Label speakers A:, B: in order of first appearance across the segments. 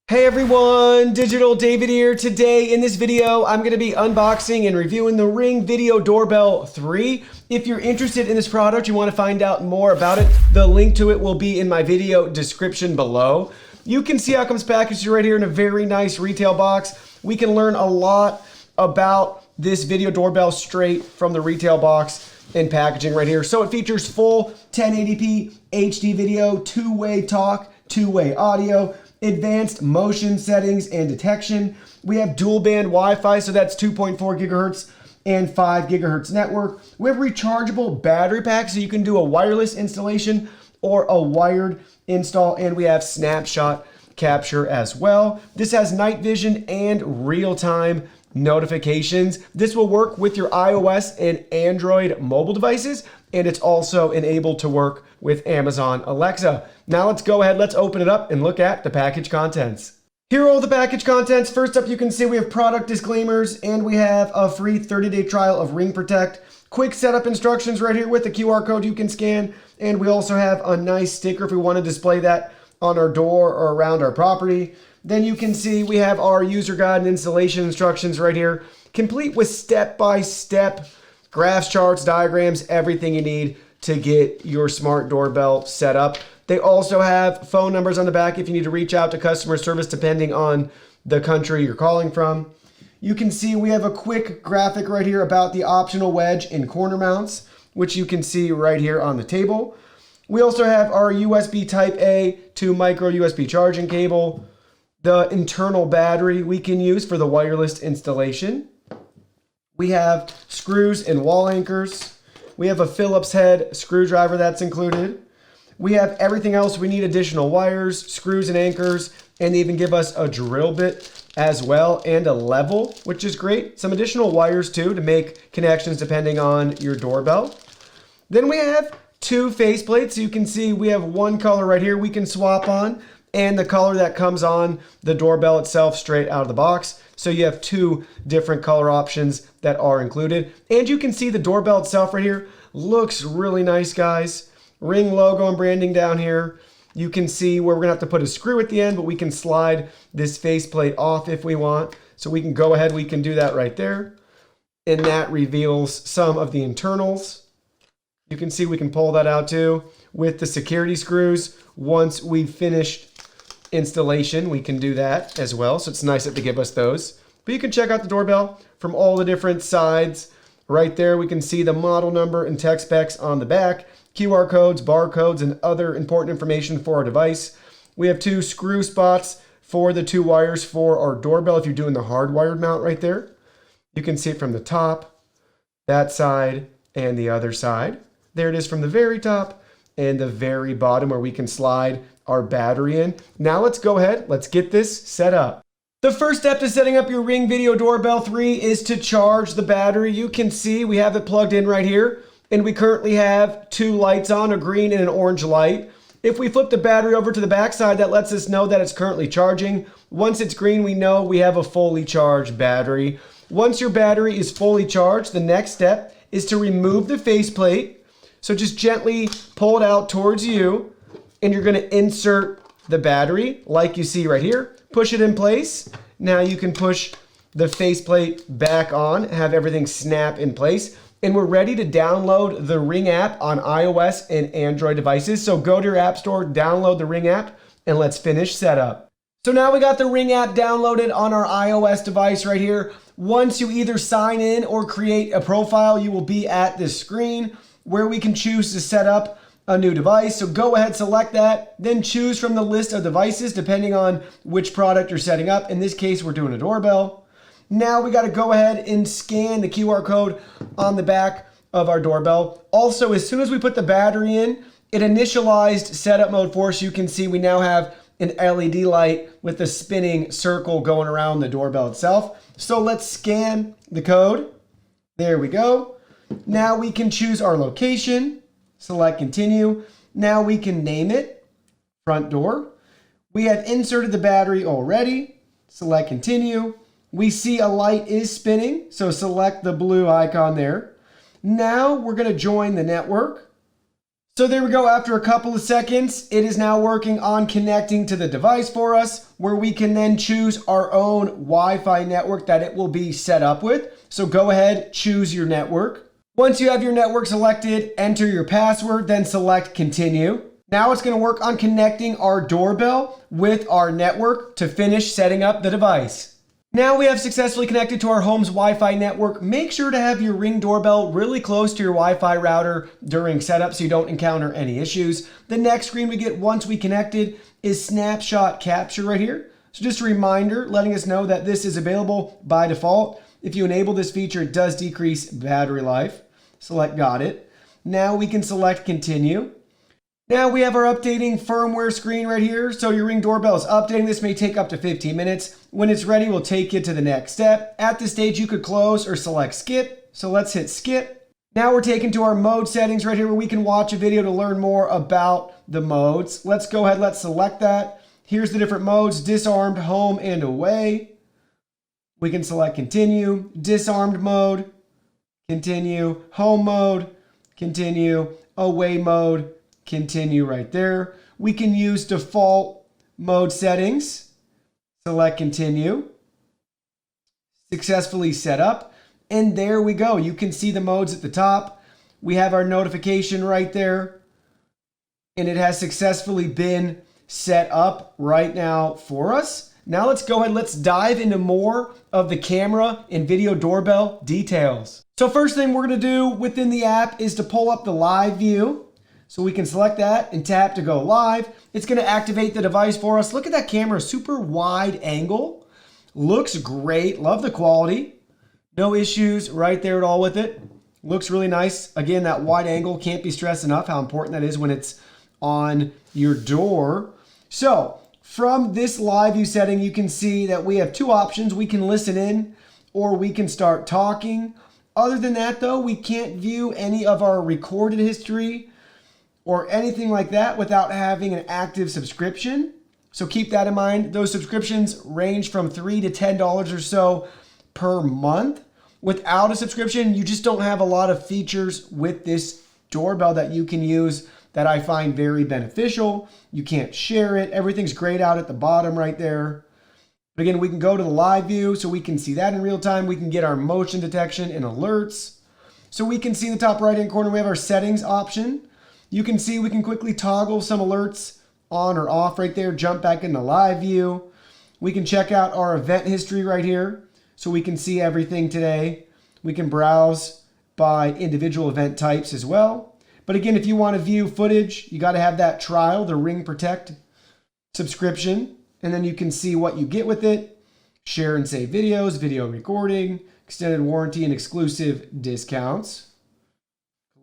A: Hey everyone, Digital David here. Today in this video, I'm going to be unboxing and reviewing the Ring Video Doorbell 3. If you're interested in this product, you want to find out more about it, the link to it will be in my video description below. You can see how it comes packaged right here in a very nice retail box. We can learn a lot about this video doorbell straight from the retail box and packaging right here. So it features full 1080p HD video, two-way talk, two-way audio, advanced motion settings and detection. We have dual band Wi-Fi, so that's 2.4 gigahertz and 5 gigahertz network. We have rechargeable battery pack, so you can do a wireless installation or a wired install, and we have snapshot capture as well. This has night vision and real-time notifications. This will work with your iOS and Android mobile devices, and it's also enabled to work with Amazon Alexa. Now let's go ahead, let's open it up and look at the package contents. Here are all the package contents. First up, you can see we have product disclaimers, and we have a free 30-day trial of Ring Protect. Quick setup instructions right here with the QR code you can scan, and we also have a nice sticker if we want to display that on our door or around our property. Then you can see we have our user guide and installation instructions right here, complete with step-by-step graphs, charts, diagrams, everything you need to get your smart doorbell set up. They also have phone numbers on the back if you need to reach out to customer service depending on the country you're calling from. You can see we have a quick graphic right here about the optional wedge and corner mounts, which you can see right here on the table. We also have our USB Type A to micro USB charging cable, the internal battery we can use for the wireless installation. We have screws and wall anchors. We have a Phillips head screwdriver that's included. We have everything else. We need additional wires, screws and anchors, and they even give us a drill bit as well and a level, which is great. Some additional wires too to make connections depending on your doorbell. Then we have two faceplates. So you can see we have one color right here we can swap on, and the color that comes on the doorbell itself straight out of the box. So you have two different color options that are included. And you can see the doorbell itself right here looks really nice, guys. Ring logo and branding down here. You can see where we're gonna have to put a screw at the end, but we can slide this faceplate off if we want. So we can go ahead, we can do that right there. And that reveals some of the internals. You can see we can pull that out too with the security screws. Once we've finished installation, we can do that as well. So it's nice that they give us those. But you can check out the doorbell from all the different sides. Right there, we can see the model number and tech specs on the back, QR codes, barcodes, and other important information for our device. We have two screw spots for the two wires for our doorbell if you're doing the hardwired mount right there. You can see it from the top, that side, and the other side. There it is from the very top and the very bottom where we can slide our battery in. Now let's go ahead, let's get this set up. The first step to setting up your Ring Video Doorbell 3 is to charge the battery. You can see we have it plugged in right here, and we currently have two lights on, a green and an orange light. If we flip the battery over to the back side, that lets us know that it's currently charging. Once it's green, we know we have a fully charged battery. Once your battery is fully charged, the next step is to remove the faceplate. So just gently pull it out towards you, and you're gonna insert the battery like you see right here. Push it in place. Now you can push the faceplate back on, have everything snap in place, and we're ready to download the Ring app on iOS and Android devices. So go to your app store, download the Ring app, and let's finish setup. So now we got the Ring app downloaded on our iOS device right here. Once you either sign in or create a profile, you will be at this screen where we can choose to set up a new device. So go ahead, select that, then choose from the list of devices depending on which product you're setting up. In this case, we're doing a doorbell. Now we got to go ahead and scan the QR code on the back of our doorbell. Also, as soon as we put the battery in, it initialized setup mode for us. You can see we now have an LED light with a spinning circle going around the doorbell itself. So let's scan the code. There we go. Now we can choose our location. Select continue. Now we can name it front door. We have inserted the battery already. Select continue. We see a light is spinning, so select the blue icon there. Now we're going to join the network. So there we go. After a couple of seconds, it is now working on connecting to the device for us, where we can then choose our own Wi-Fi network that it will be set up with. So go ahead, choose your network. Once you have your network selected, enter your password, then select continue. Now it's going to work on connecting our doorbell with our network to finish setting up the device. Now we have successfully connected to our home's Wi-Fi network. Make sure to have your Ring doorbell really close to your Wi-Fi router during setup so you don't encounter any issues. The next screen we get once we connected is snapshot capture right here. So just a reminder letting us know that this is available by default. If you enable this feature, it does decrease battery life. Select got it. Now we can select continue. Now we have our updating firmware screen right here. So your Ring doorbell is updating. This may take up to 15 minutes. When it's ready, we'll take you to the next step. At this stage, you could close or select skip. So let's hit skip. Now we're taken to our mode settings right here where we can watch a video to learn more about the modes. Let's go ahead, let's select that. Here's the different modes: disarmed, home, and away. We can select continue, disarmed mode, continue, home mode, continue, away mode, continue right there. We can use default mode settings. Select continue. Successfully set up. And there we go. You can see the modes at the top. We have our notification right there. And it has successfully been set up right now for us. Now let's go ahead, let's dive into more of the camera and video doorbell details. So first thing we're going to do within the app is to pull up the live view. So we can select that and tap to go live. It's going to activate the device for us. Look at that camera, super wide angle. Looks great. Love the quality. No issues right there at all with it. Looks really nice. Again, that wide angle, can't be stressed enough how important that is when it's on your door. So from this live view setting, you can see that we have two options. We can listen in or we can start talking. Other than that though, we can't view any of our recorded history or anything like that without having an active subscription. So keep that in mind. Those subscriptions range from $3 to $10 or so per month. Without a subscription, you just don't have a lot of features with this doorbell that you can use that I find very beneficial. You can't share it. Everything's grayed out at the bottom right there. But again, we can go to the live view so we can see that in real time. We can get our motion detection and alerts. So we can see in the top right-hand corner, we have our settings option. You can see we can quickly toggle some alerts on or off right there, jump back into live view. We can check out our event history right here so we can see everything today. We can browse by individual event types as well. But again, if you want to view footage, you got to have that trial, the Ring Protect subscription, and then you can see what you get with it. Share and save videos, video recording, extended warranty and exclusive discounts.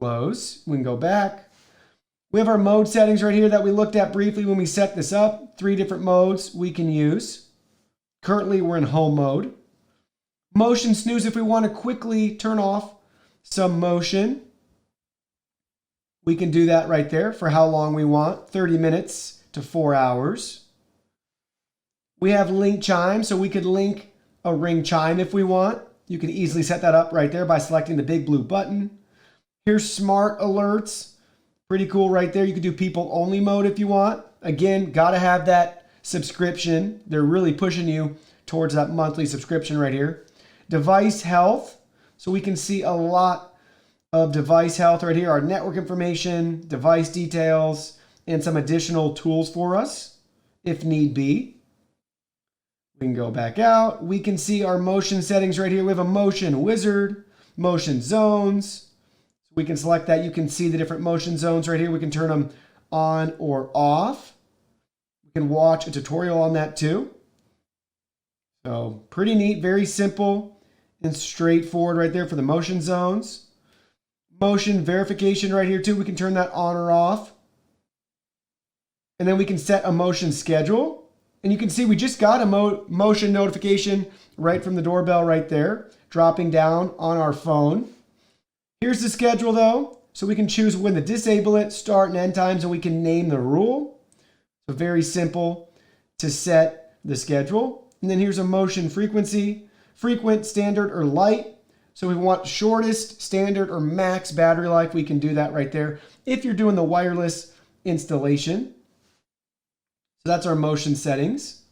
A: Close. We can go back. We have our mode settings right here that we looked at briefly when we set this up. 3 different modes we can use. Currently, we're in home mode. Motion snooze if we want to quickly turn off some motion. We can do that right there for how long we want, 30 minutes to 4 hours. We have link chime, so we could link a Ring chime if we want. You can easily set that up right there by selecting the big blue button. Here's smart alerts. Pretty cool right there. You could do people only mode if you want. Again, got to have that subscription. They're really pushing you towards that monthly subscription right here. Device health. So we can see a lot of device health right here. Our network information, device details, and some additional tools for us if need be. We can go back out. We can see our motion settings right here. We have a motion wizard, motion zones. We can select that. You can see the different motion zones right here. We can turn them on or off. We can watch a tutorial on that too. So pretty neat, very simple and straightforward right there for the motion zones. Motion verification right here too. We can turn that on or off. And then we can set a motion schedule. And you can see we just got a motion notification right from the doorbell right there, dropping down on our phone. Here's the schedule though, so we can choose when to disable it, start and end times, and we can name the rule. So very simple to set the schedule. And then here's a motion frequency, frequent, standard, or light. So if we want shortest, standard, or max battery life, we can do that right there if you're doing the wireless installation. So that's our motion settings.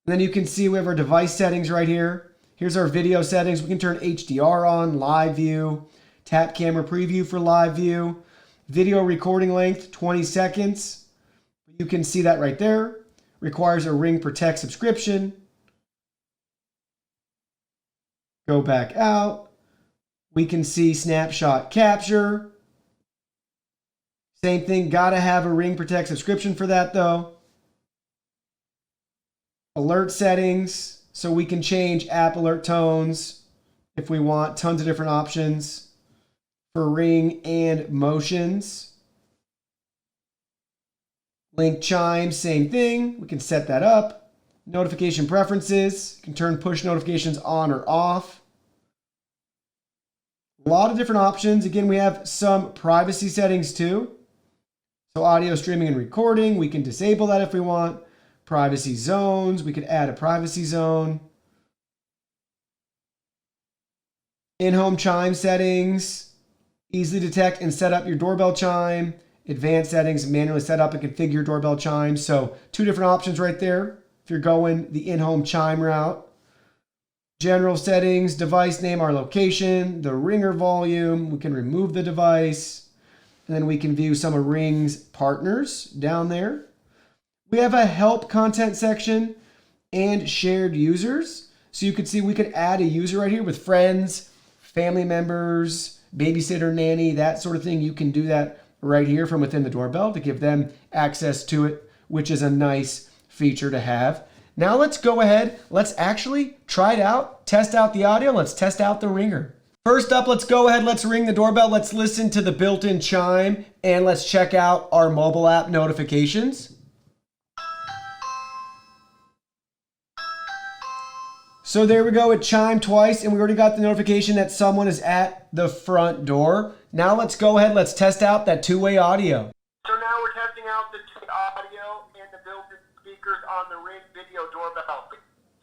A: And then you can see we have our device settings right here. Here's our video settings. We can turn HDR on, live view, tap camera preview for live view, video recording length, 20 seconds. You can see that right there. Requires a Ring Protect subscription. Go back out. We can see snapshot capture. Same thing, gotta have a Ring Protect subscription for that though. Alert settings, so we can change app alert tones if we want. Tons of different options for Ring and motions. Link chime, same thing. We can set that up. Notification preferences, you can turn push notifications on or off. A lot of different options. Again, we have some privacy settings too. So audio streaming and recording, we can disable that if we want. Privacy zones, we could add a privacy zone. In-home chime settings, easily detect and set up your doorbell chime. Advanced settings, manually set up and configure your doorbell chime. So 2 different options right there if you're going the in-home chime route. General settings, device name, our location, the ringer volume. We can remove the device. And then we can view some of Ring's partners down there. We have a help content section and shared users. So you can see we could add a user right here with friends, family members, babysitter, nanny, that sort of thing. You can do that right here from within the doorbell to give them access to it, which is a nice feature to have. Now let's go ahead. Let's actually try it out, test out the audio. Let's test out the ringer. First up, let's go ahead, let's ring the doorbell. Let's listen to the built-in chime and let's check out our mobile app notifications. So there we go, it chimed twice and we already got the notification that someone is at the front door. Now let's go ahead, let's test out that two-way audio.
B: So now we're testing out the audio and the built-in speakers on the Ring video doorbell.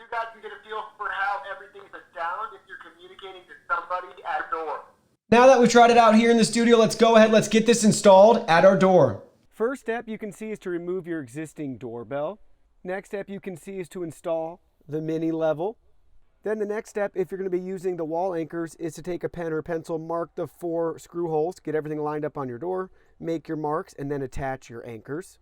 B: You guys can get a feel for how everything's a sound if you're communicating to somebody at the door.
A: Now that we've tried it out here in the studio, let's go ahead, let's get this installed at our door. First step you can see is to remove your existing doorbell. Next step you can see is to install the mini level. Then the next step, if you're going to be using the wall anchors, is to take a pen or pencil, mark the 4 screw holes, get everything lined up on your door, make your marks, and then attach your anchors.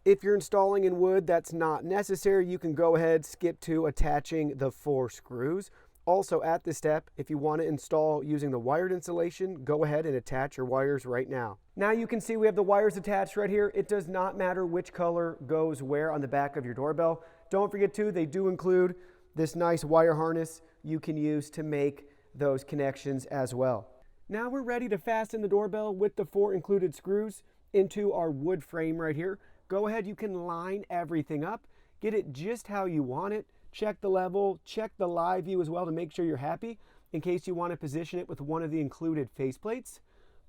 A: If you're installing in wood, that's not necessary. You can go ahead, skip to attaching the 4 screws. Also at this step, if you want to install using the wired installation, go ahead and attach your wires right now. Now you can see we have the wires attached right here. It does not matter which color goes where on the back of your doorbell. Don't forget too, they do include this nice wire harness you can use to make those connections as well. Now we're ready to fasten the doorbell with the 4 included screws into our wood frame right here. Go ahead, you can line everything up, get it just how you want it, check the level, check the live view as well to make sure you're happy in case you want to position it with one of the included faceplates.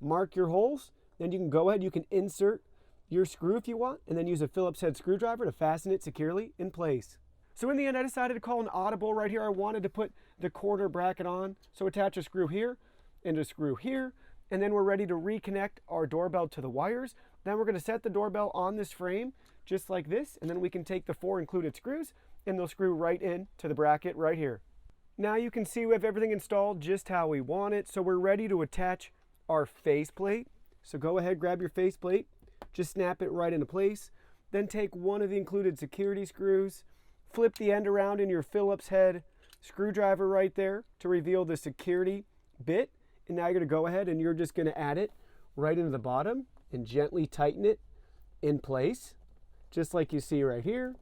A: Mark your holes, then you can go ahead, you can insert your screw if you want, and then use a Phillips head screwdriver to fasten it securely in place. So in the end, I decided to call an audible right here. I wanted to put the quarter bracket on. So attach a screw here and a screw here. And then we're ready to reconnect our doorbell to the wires. Then we're going to set the doorbell on this frame just like this. And then we can take the 4 included screws and they'll screw right in to the bracket right here. Now you can see we have everything installed just how we want it. So we're ready to attach our faceplate. So go ahead, grab your faceplate, just snap it right into place. Then take one of the included security screws, flip the end around in your Phillips head screwdriver right there to reveal the security bit. And now you're going to go ahead and you're just going to add it right into the bottom and gently tighten it in place, just like you see right here.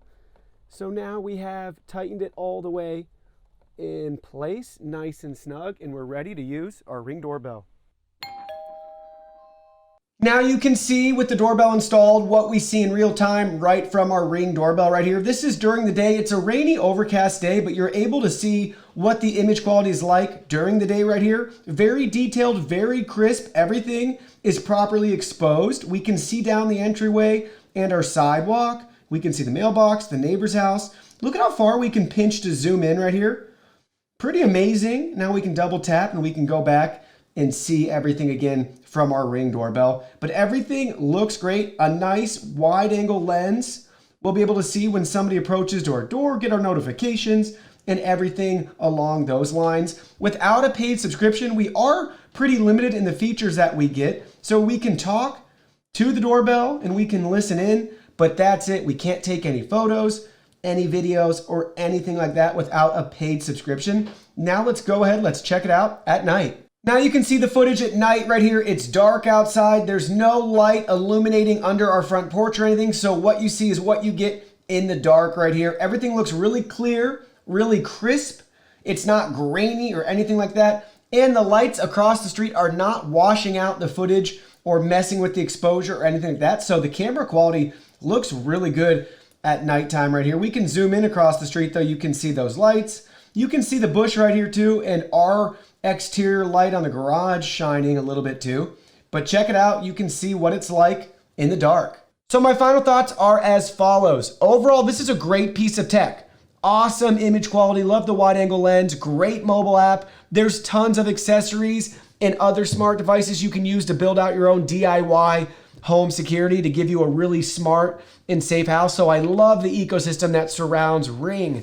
A: So now we have tightened it all the way in place, nice and snug, and we're ready to use our Ring doorbell. Now you can see with the doorbell installed what we see in real time right from our Ring doorbell right here. This is during the day. It's a rainy, overcast day, but you're able to see what the image quality is like during the day right here. Very detailed, very crisp. Everything is properly exposed. We can see down the entryway and our sidewalk. We can see the mailbox, the neighbor's house. Look at how far we can pinch to zoom in right here. Pretty amazing. Now we can double tap and we can go back and see everything again from our Ring doorbell. But everything looks great. A nice wide angle lens. We'll be able to see when somebody approaches to our door, get our notifications, and everything along those lines. Without a paid subscription, we are pretty limited in the features that we get. So we can talk to the doorbell and we can listen in, but that's it. We can't take any photos, any videos, or anything like that without a paid subscription. Now let's go ahead, let's check it out at night. Now you can see the footage at night right here. It's dark outside. There's no light illuminating under our front porch or anything. So what you see is what you get in the dark right here. Everything looks really clear, really crisp. It's not grainy or anything like that. And the lights across the street are not washing out the footage or messing with the exposure or anything like that. So the camera quality looks really good at nighttime right here. We can zoom in across the street though. You can see those lights. You can see the bush right here too, and our exterior light on the garage shining a little bit too. But check it out. You can see what it's like in the dark. So my final thoughts are as follows. Overall, this is a great piece of tech. Awesome image quality. Love the wide angle lens. Great mobile app. There's tons of accessories and other smart devices you can use to build out your own DIY home security to give you a really smart and safe house. So I love the ecosystem that surrounds Ring.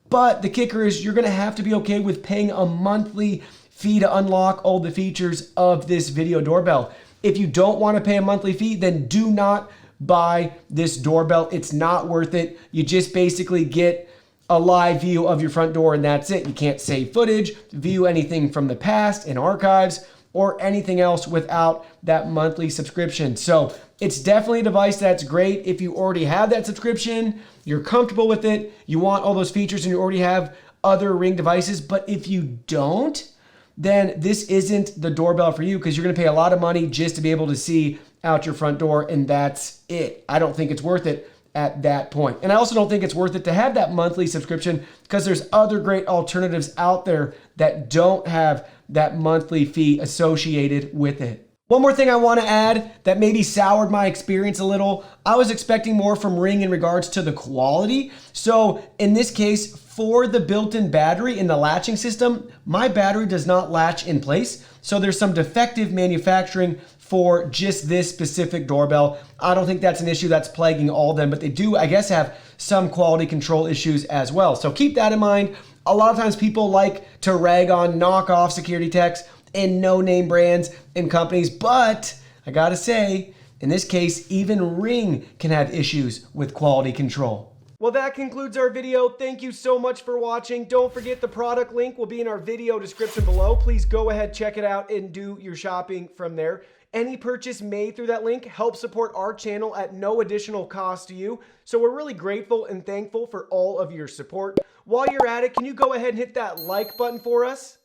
A: But the kicker is you're going to have to be okay with paying a monthly fee to unlock all the features of this video doorbell. If you don't want to pay a monthly fee, then do not buy this doorbell. It's not worth it. You just basically get a live view of your front door and that's it. You can't save footage, view anything from the past in archives, or anything else without that monthly subscription. So it's definitely a device that's great if you already have that subscription, you're comfortable with it, you want all those features, and you already have other Ring devices. But if you don't, then this isn't the doorbell for you, because you're gonna pay a lot of money just to be able to see out your front door, and that's it. I don't think it's worth it at that point. And I also don't think it's worth it to have that monthly subscription, because there's other great alternatives out there that don't have that monthly fee associated with it. One more thing I want to add that maybe soured my experience a little. I was expecting more from Ring in regards to the quality. So in this case, for the built-in battery in the latching system, my battery does not latch in place. So there's some defective manufacturing for just this specific doorbell. I don't think that's an issue that's plaguing all of them, but they do, I guess, have some quality control issues as well. So keep that in mind. A lot of times people like to rag on knockoff security techs and no-name brands and companies, but I gotta say, in this case, even Ring can have issues with quality control. Well, that concludes our video. Thank you so much for watching. Don't forget the product link will be in our video description below. Please go ahead, check it out, and do your shopping from there. Any purchase made through that link helps support our channel at no additional cost to you. So we're really grateful and thankful for all of your support. While you're at it, can you go ahead and hit that like button for us?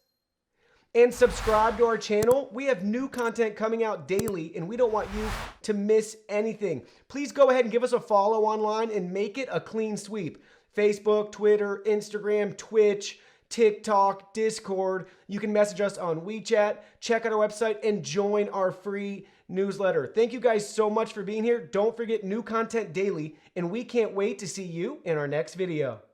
A: And subscribe to our channel. We have new content coming out daily, and we don't want you to miss anything. Please go ahead and give us a follow online and make it a clean sweep. Facebook, Twitter, Instagram, Twitch, TikTok, Discord. You can message us on WeChat, check out our website, and join our free newsletter. Thank you guys so much for being here. Don't forget, new content daily, and we can't wait to see you in our next video.